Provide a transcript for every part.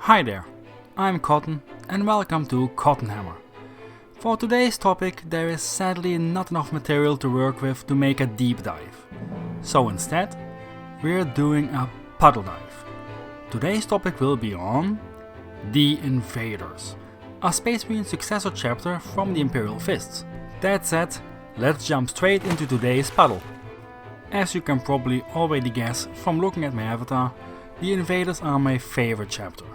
Hi there, I'm Cotton and welcome to Cotton Hammer. For today's topic there is sadly not enough material to work with to make a deep dive. So instead, we're doing a puddle dive. Today's topic will be on The Invaders, a Space Marine successor chapter from the Imperial Fists. That said, let's jump straight into today's puddle. As you can probably already guess from looking at my avatar, The Invaders are my favorite chapter.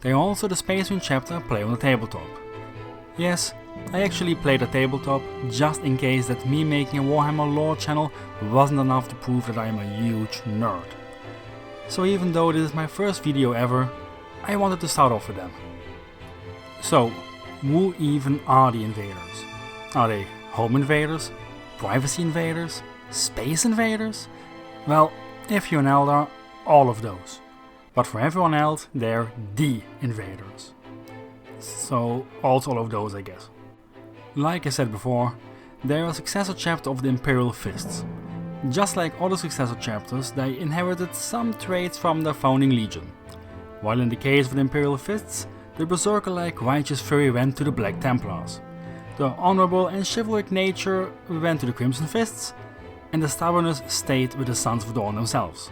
They are also the Space Marine chapter I play on the tabletop. Yes, I actually played a tabletop just in case that me making a Warhammer lore channel wasn't enough to prove that I am a huge nerd. So even though this is my first video ever, I wanted to start off with them. So, who even are the invaders? Are they home invaders? Privacy invaders? Space invaders? Well, if you're an Eldar, all of those. But for everyone else, they're the invaders. So also all of those, I guess. Like I said before, they're a successor chapter of the Imperial Fists. Just like other successor chapters, they inherited some traits from the founding legion. While in the case of the Imperial Fists, the berserker-like righteous fury went to the Black Templars. The honorable and chivalric nature went to the Crimson Fists, and the stubbornness stayed with the Sons of Dawn themselves.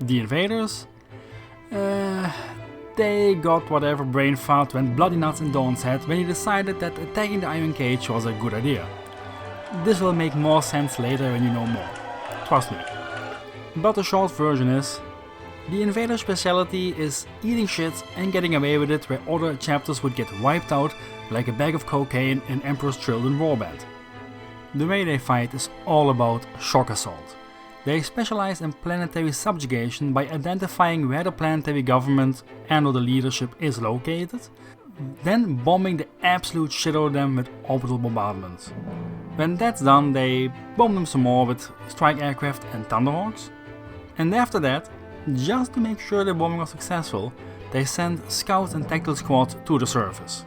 The invaders? They got whatever brain fart went bloody nuts in Dawn's head when he decided that attacking the Iron Cage was a good idea. This will make more sense later when you know more. Trust me. But the short version is, the invader speciality is eating shit and getting away with it where other chapters would get wiped out like a bag of cocaine in Emperor's Children warband. The way they fight is all about shock assault. They specialize in planetary subjugation by identifying where the planetary government and or the leadership is located, then bombing the absolute shit out of them with orbital bombardment. When that's done, they bomb them some more with strike aircraft and thunderhawks, and after that, just to make sure the bombing was successful, they send scouts and tactical squads to the surface.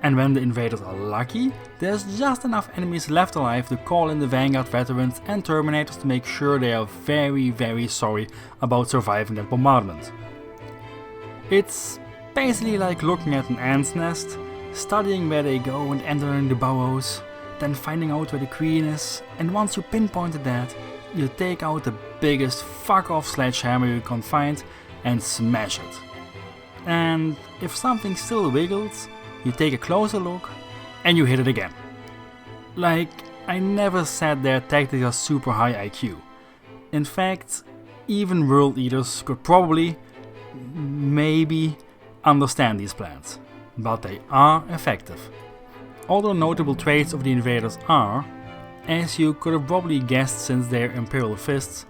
And when the invaders are lucky, there's just enough enemies left alive to call in the Vanguard veterans and Terminators to make sure they are very sorry about surviving that bombardment. It's basically like looking at an ant's nest, studying where they go and entering the burrows, then finding out where the queen is, and once you pinpointed that, you take out the biggest fuck off sledgehammer you can find and smash it. And if something still wiggles, you take a closer look and you hit it again. Like, I never said their tactics are super high IQ. In fact, even world eaters could probably, maybe, understand these plans. But they are effective. Other notable traits of the invaders are, as you could have probably guessed since their Imperial Fists,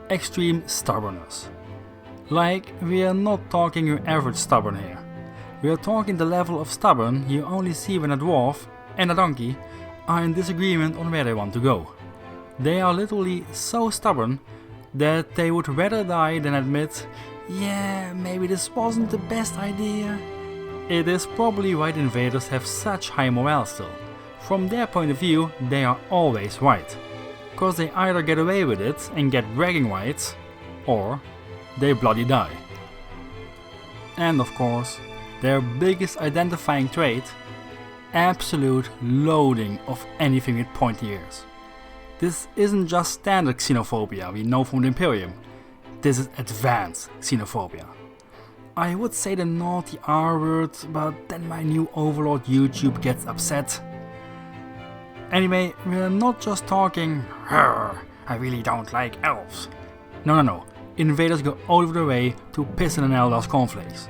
extreme stubbornness. Like, we are not talking your average stubborn here. We are talking the level of stubborn you only see when a dwarf and a donkey are in disagreement on where they want to go. They are literally so stubborn that they would rather die than admit, yeah, maybe this wasn't the best idea. It is probably why the invaders have such high morale still. From their point of view, they are always right. Cause they either get away with it and get bragging rights, or they bloody die. And of course, their biggest identifying trait, absolute loathing of anything with pointy ears. This isn't just standard xenophobia we know from the Imperium, this is advanced xenophobia. I would say the naughty R word, but then my new overlord YouTube gets upset. Anyway, we're not just talking, I really don't like elves. No, invaders go out of their way to piss in an Eldar's cornflakes.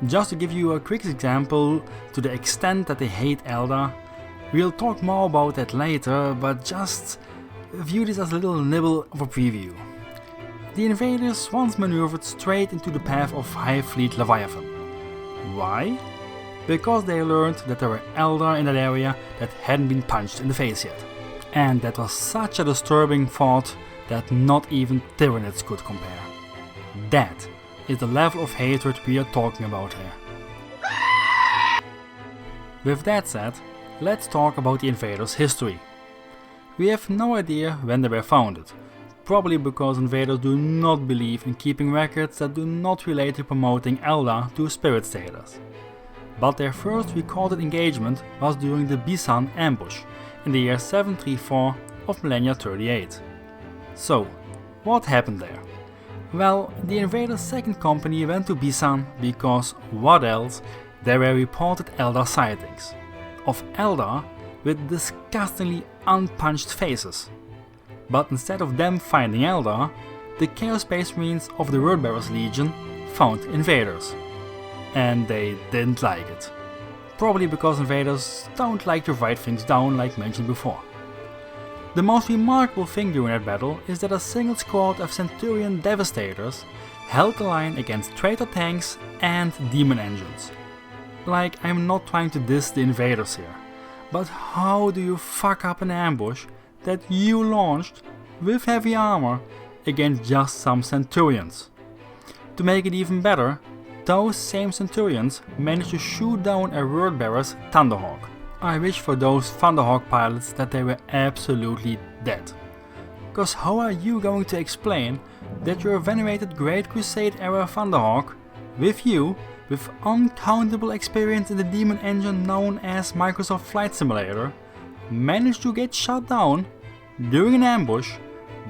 Just to give you a quick example to the extent that they hate Eldar, we'll talk more about that later, but just view this as a little nibble of a preview. The invaders once maneuvered straight into the path of Hive Fleet Leviathan. Why? Because they learned that there were Eldar in that area that hadn't been punched in the face yet. And that was such a disturbing thought that not even Tyranids could compare. That is the level of hatred we are talking about here. With that said, let's talk about the invaders' history. We have no idea when they were founded, probably because invaders do not believe in keeping records that do not relate to promoting Eldar to spirit status. But their first recorded engagement was during the Bissan Ambush in the year 734 of Millennia 38. So, what happened there? Well, the invaders' second company went to Bissan because, what else, there were reported Eldar sightings. Of Eldar with disgustingly unpunched faces. But instead of them finding Eldar, the Chaos Space Marines of the Wordbearers Legion found invaders. And they didn't like it. Probably because invaders don't like to write things down like mentioned before. The most remarkable thing during that battle is that a single squad of Centurion Devastators held the line against traitor tanks and demon engines. Like, I'm not trying to diss the invaders here, but how do you fuck up an ambush that you launched with heavy armor against just some Centurions? To make it even better, those same Centurions managed to shoot down a Wordbearer's Thunderhawk. I wish for those Thunderhawk pilots that they were absolutely dead. Cause how are you going to explain that your venerated Great Crusade era Thunderhawk, with you, with uncountable experience in the demon engine known as Microsoft Flight Simulator, managed to get shot down during an ambush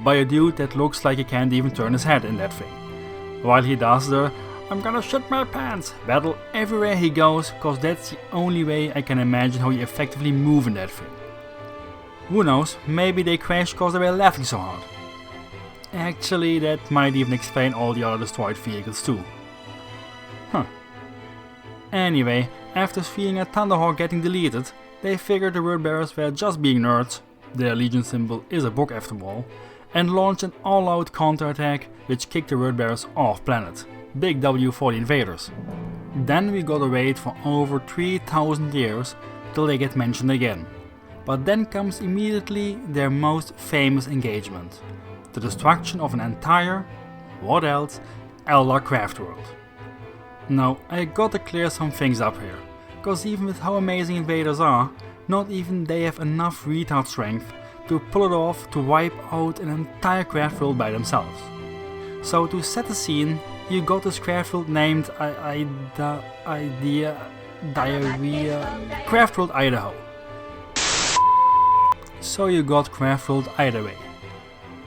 by a dude that looks like he can't even turn his head in that thing, while he does the "I'm gonna shit my pants" battle everywhere he goes, cause that's the only way I can imagine how you effectively move in that thing. Who knows, maybe they crashed cause they were laughing so hard. Actually, that might even explain all the other destroyed vehicles too. Huh. Anyway, after seeing a Thunderhawk getting deleted, they figured the Wordbearers were just being nerds, their legion symbol is a book after all, and launched an all-out counterattack which kicked the Wordbearers off planet. Big W for the invaders. Then we gotta wait for over 3000 years till they get mentioned again. But then comes immediately their most famous engagement. The destruction of an entire, what else, Eldar craft world. Now I gotta clear some things up here, cause even with how amazing invaders are, not even they have enough retard strength to pull it off to wipe out an entire craft world by themselves. So to set the scene, you got this craft world named Craft World Idaho. So you got Craft World Idharae.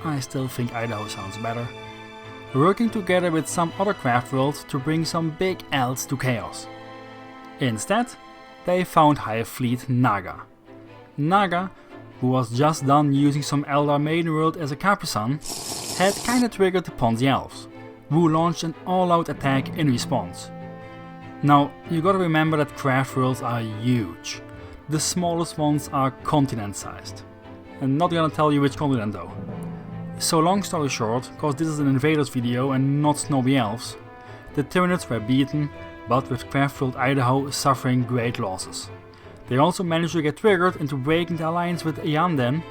I still think Idaho sounds better. Working together with some other craft worlds to bring some big elves to chaos. Instead, they found Hive Fleet Naga. Naga, who was just done using some Eldar Maiden World as a Capri-Sun, had kinda triggered upon the elves, who launched an all-out attack in response. Now, you gotta remember that craft worlds are huge. The smallest ones are continent-sized. I'm not gonna tell you which continent though. So long story short, cause this is an invaders video and not snowy elves, the Tyranids were beaten, but with Craft World Idaho suffering great losses. They also managed to get triggered into breaking the alliance with Ayanden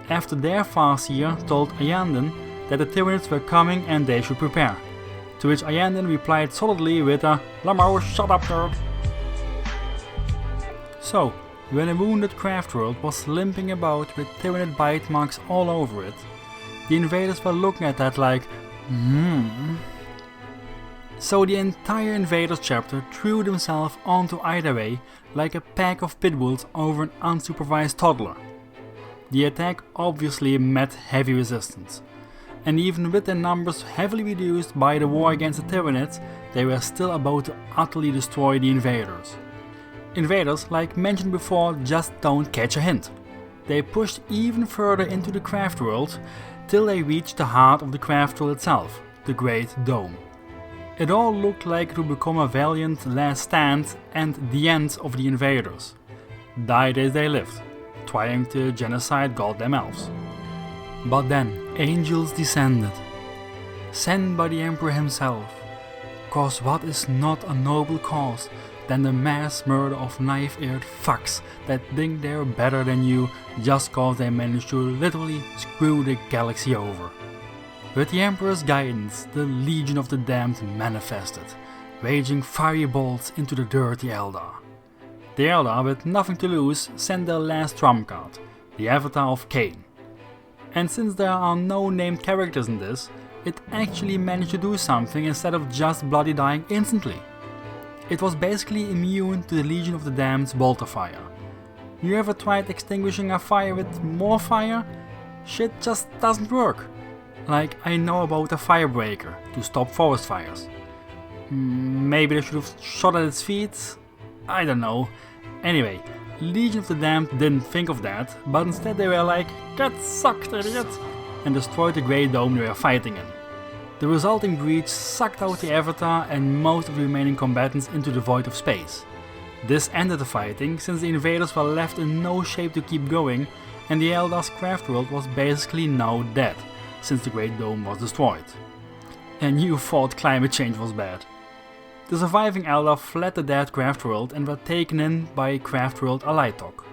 after their Farseer told Ayanden that the Tyranids were coming and they should prepare. To which Ayanden replied solidly with a "Lamo, shut up nerd." So, when a wounded craft world was limping about with Tyranid bite marks all over it, the invaders were looking at that like, So the entire invaders chapter threw themselves onto Idharae like a pack of pitbulls over an unsupervised toddler. The attack obviously met heavy resistance, and even with their numbers heavily reduced by the war against the Tyranids, they were still about to utterly destroy the invaders. Invaders, like mentioned before, just don't catch a hint. They pushed even further into the craft world till they reached the heart of the craft world itself, the Great Dome. It all looked like it would become a valiant last stand and the end of the invaders. Died as they lived, trying to genocide goddamn elves. But then angels descended, sent by the Emperor himself, cause what is not a noble cause than the mass murder of knife-eared fucks that think they're better than you just cause they managed to literally screw the galaxy over. With the Emperor's guidance, the Legion of the Damned manifested, raging fiery bolts into the dirty Eldar. The Eldar, with nothing to lose, sent their last trump card, the Avatar of Cain. And since there are no named characters in this, it actually managed to do something instead of just bloody dying instantly. It was basically immune to the Legion of the Damned's bolter fire. You ever tried extinguishing a fire with more fire? Shit just doesn't work. Like, I know about a firebreaker to stop forest fires. Maybe they should have shot at its feet? I don't know. Anyway, Legion of the Damned didn't think of that, but instead they were like, "Get sucked, idiot!" and destroyed the Grey Dome they were fighting in. The resulting breach sucked out the Avatar and most of the remaining combatants into the void of space. This ended the fighting, since the invaders were left in no shape to keep going, and the Eldar's craft world was basically now dead, since the Great Dome was destroyed. And you thought climate change was bad. The surviving Eldar fled the dead craft world and were taken in by craft world Alaithok.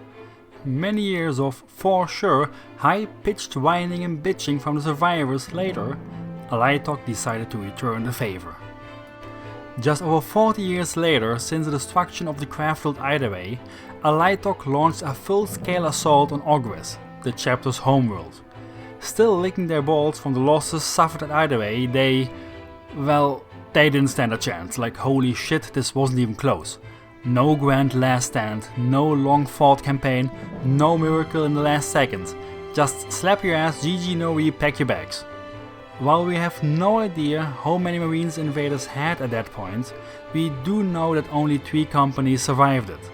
Many years of, for sure, high-pitched whining and bitching from the survivors later, Alaithok decided to return the favor. Just over 40 years later, since the destruction of the craft world Idharae, Alaithok launched a full-scale assault on Ogrys, the chapter's homeworld. Still licking their balls from the losses suffered at Idharae, they didn't stand a chance. Like, holy shit, this wasn't even close. No grand last stand, no long fought campaign, no miracle in the last second. Just slap your ass, GG, no pack your bags. While we have no idea how many Marines invaders had at that point, we do know that only 3 companies survived it,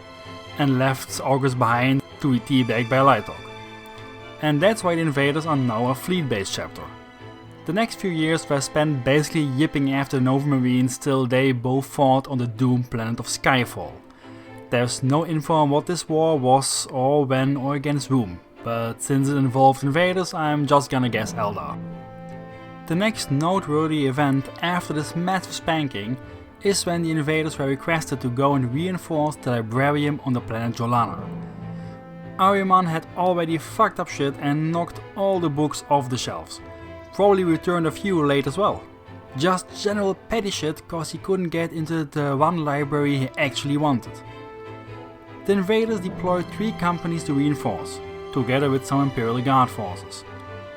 and left Ogrys behind to be teabagged by Alaithok. And that's why the invaders are now a fleet-based chapter. The next few years were spent basically yipping after the Nova Marines till they both fought on the doomed planet of Skyfall. There's no info on what this war was, or when, or against whom, but since it involved invaders, I'm just gonna guess Eldar. The next noteworthy event after this massive spanking is when the invaders were requested to go and reinforce the Librarium on the planet Jollana. Ahriman had already fucked up shit and knocked all the books off the shelves. Probably returned a few late as well. Just general petty shit cause he couldn't get into the one library he actually wanted. The invaders deployed 3 companies to reinforce, together with some Imperial Guard forces.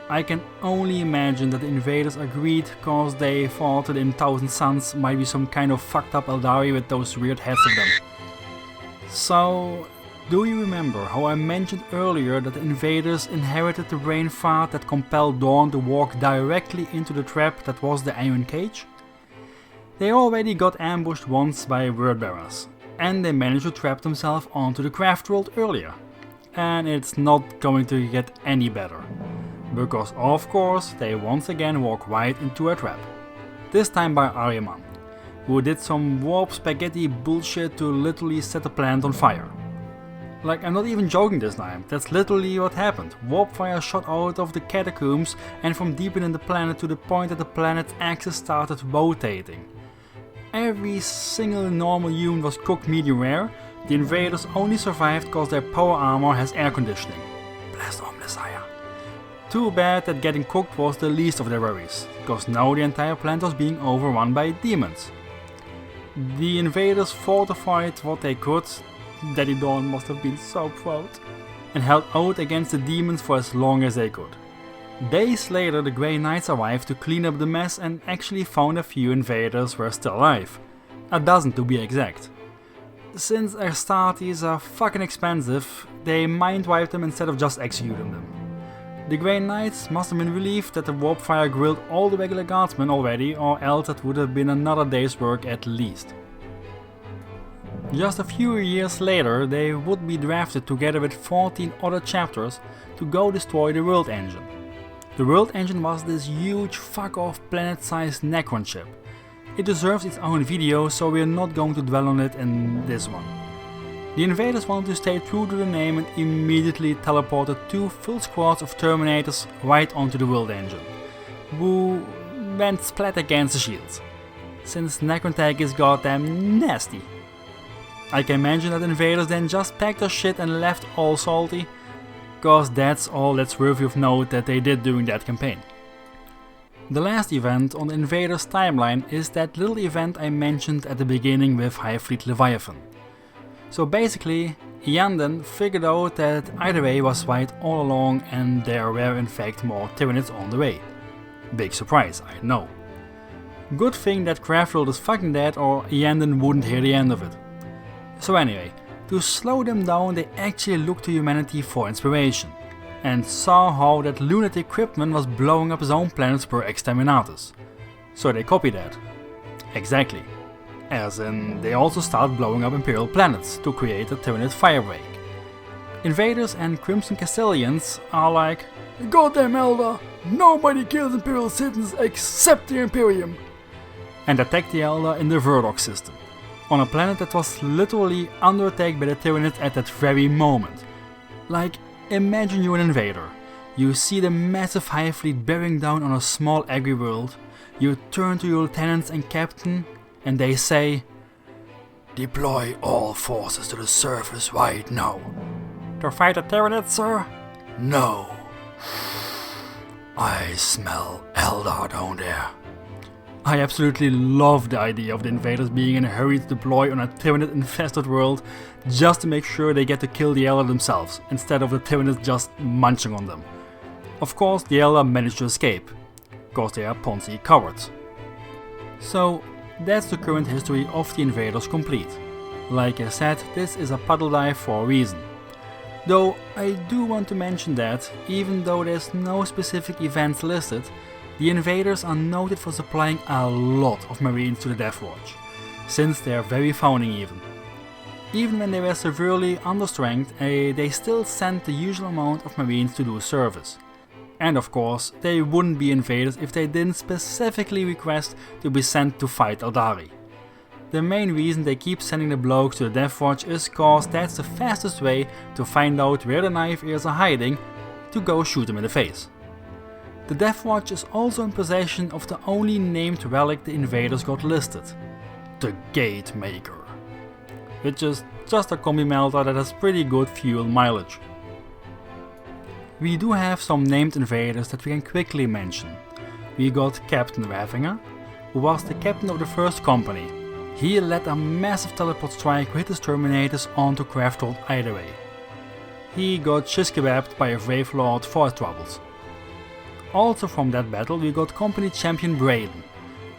I can only imagine that the invaders agreed cause they thought that in Thousand Suns might be some kind of fucked up Eldari with those weird heads of them. So, do you remember how I mentioned earlier that the invaders inherited the brain fart that compelled Dawn to walk directly into the trap that was the Iron Cage? They already got ambushed once by wordbearers, and they managed to trap themselves onto the craft world earlier. And it's not going to get any better. Because of course they once again walk right into a trap. This time by Ahriman, who did some warp spaghetti bullshit to literally set the planet on fire. Like, I'm not even joking this time, that's literally what happened. Warp fire shot out of the catacombs and from deep within the planet to the point that the planet's axis started rotating. Every single normal human was cooked medium rare. The invaders only survived cause their power armor has air conditioning. Blessed on Messiah. Too bad that getting cooked was the least of their worries, cause now the entire planet was being overrun by demons. The invaders fortified what they could, Daddy Dawn must have been so proud, and held out against the demons for as long as they could. Days later the Grey Knights arrived to clean up the mess and actually found a few invaders were still alive. A dozen to be exact. Since Astartes are fucking expensive, they mind-wiped them instead of just executing them. The Grey Knights must have been relieved that the warp fire grilled all the regular guardsmen already, or else it would have been another day's work at least. Just a few years later they would be drafted together with 14 other chapters to go destroy the World Engine. The World Engine was this huge fuck-off planet-sized Necron ship. It deserves its own video, so we're not going to dwell on it in this one. The invaders wanted to stay true to the name and immediately teleported 2 full squads of Terminators right onto the World Engine, who went splat against the shields, since Necron tech is goddamn nasty. I can imagine that invaders then just packed their shit and left all salty, cause that's all that's worthy of note that they did during that campaign. The last event on the invaders timeline is that little event I mentioned at the beginning with High Fleet Leviathan. So basically, Jan figured out that Idharae was right all along and there were in fact more Tyranids on the way. Big surprise, I know. Good thing that Craftworld is fucking dead or Jan wouldn't hear the end of it. So anyway, to slow them down they actually looked to humanity for inspiration, and saw how that lunatic Cryptman was blowing up his own planets per exterminatus. So they copied that. Exactly. As in, they also start blowing up Imperial planets to create a Tyranid firebreak. Invaders and Crimson Castellians are like, "Goddamn Eldar, nobody kills Imperial citizens except the Imperium!" and attack the Eldar in the Verdox system, on a planet that was literally under attack by the Tyranids at that very moment. Like, imagine you're an invader. You see the massive Hive fleet bearing down on a small agri world. You turn to your lieutenants and captain, and they say, "Deploy all forces to the surface right now." "To fight the Tyranids, sir?" "No. I smell Eldar down there." I absolutely love the idea of the invaders being in a hurry to deploy on a Tyranid-infested world just to make sure they get to kill the Eldar themselves, instead of the Tyranids just munching on them. Of course, the Eldar manage to escape, cause they are Ponzi cowards. So, that's the current history of the invaders complete. Like I said, this is a puddle dive for a reason. Though I do want to mention that, even though there's no specific events listed, the invaders are noted for supplying a lot of marines to the Deathwatch, since they are very founding even. Even when they were severely understrength, they still sent the usual amount of marines to do service. And of course, they wouldn't be invaders if they didn't specifically request to be sent to fight Idharae. The main reason they keep sending the blokes to the Deathwatch is cause that's the fastest way to find out where the knife ears are hiding, to go shoot them in the face. The Deathwatch is also in possession of the only named relic the invaders got listed, the Gatemaker, which is just a combi melter that has pretty good fuel mileage. We do have some named invaders that we can quickly mention. We got Captain Ravinger, who was the captain of the first company. He led a massive teleport strike with his Terminators onto Craftworld Idharae. He got shish kebabbed by a Wraith Lord for his troubles. Also from that battle we got Company Champion Braden,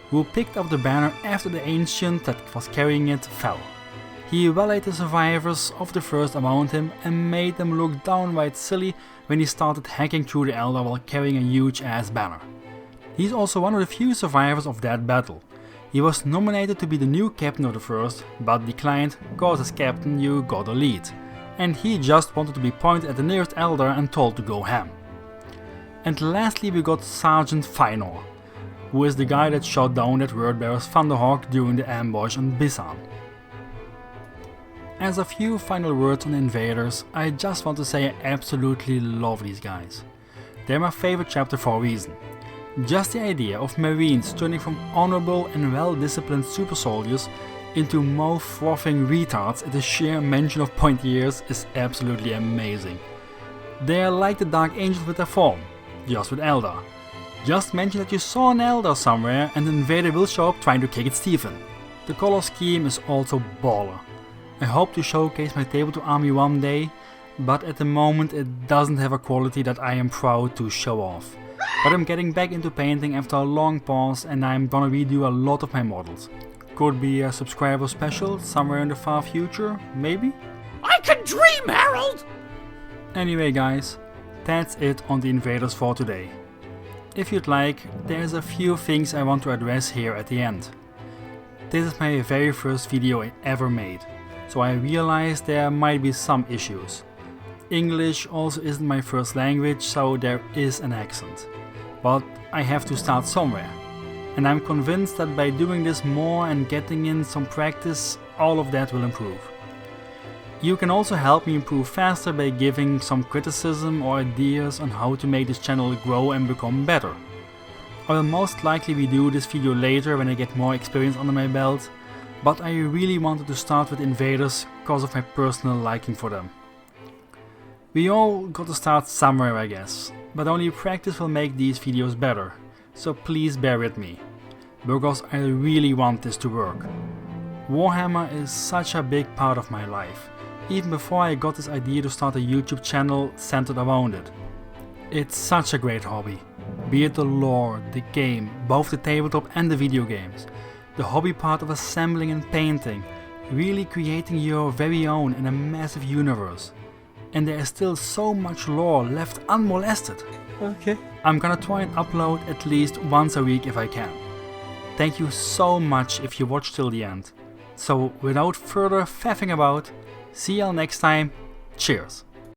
who picked up the banner after the Ancient that was carrying it fell. He rallied the survivors of the first around him and made them look downright silly when he started hacking through the Eldar while carrying a huge ass banner. He's also one of the few survivors of that battle. He was nominated to be the new captain of the first, but declined cause as captain you gotta lead, and he just wanted to be pointed at the nearest Eldar and told to go ham. And lastly we got Sergeant Fëanor, who is the guy that shot down that Wordbearer's Thunderhawk during the ambush on Bissan. As a few final words on the invaders, I just want to say I absolutely love these guys. They're my favorite chapter for a reason. Just the idea of Marines turning from honorable and well-disciplined super soldiers into mouth-frothing retards at the sheer mention of Pointiers is absolutely amazing. They are like the Dark Angels with their form, just with Eldar. Just mention that you saw an Eldar somewhere and an invader will show up trying to kick its teeth in. The color scheme is also baller. I hope to showcase my table to army one day, but at the moment it doesn't have a quality that I am proud to show off. But I'm getting back into painting after a long pause and I'm gonna redo a lot of my models. Could be a subscriber special somewhere in the far future, maybe? I can dream, Harold! Anyway guys, that's it on the invaders for today. If you'd like, there's a few things I want to address here at the end. This is my very first video I ever made, so I realize there might be some issues. English also isn't my first language, so there is an accent. But I have to start somewhere. And I'm convinced that by doing this more and getting in some practice, all of that will improve. You can also help me improve faster by giving some criticism or ideas on how to make this channel grow and become better. I will most likely redo this video later when I get more experience under my belt, but I really wanted to start with invaders because of my personal liking for them. We all got to start somewhere I guess, but only practice will make these videos better, so please bear with me, because I really want this to work. Warhammer is such a big part of my life, even before I got this idea to start a YouTube channel centered around it. It's such a great hobby, be it the lore, the game, both the tabletop and the video games, the hobby part of assembling and painting, really creating your very own in a massive universe. And there is still so much lore left unmolested. Okay. I'm gonna try and upload at least once a week if I can. Thank you so much if you watched till the end. So without further faffing about, see y'all next time, cheers!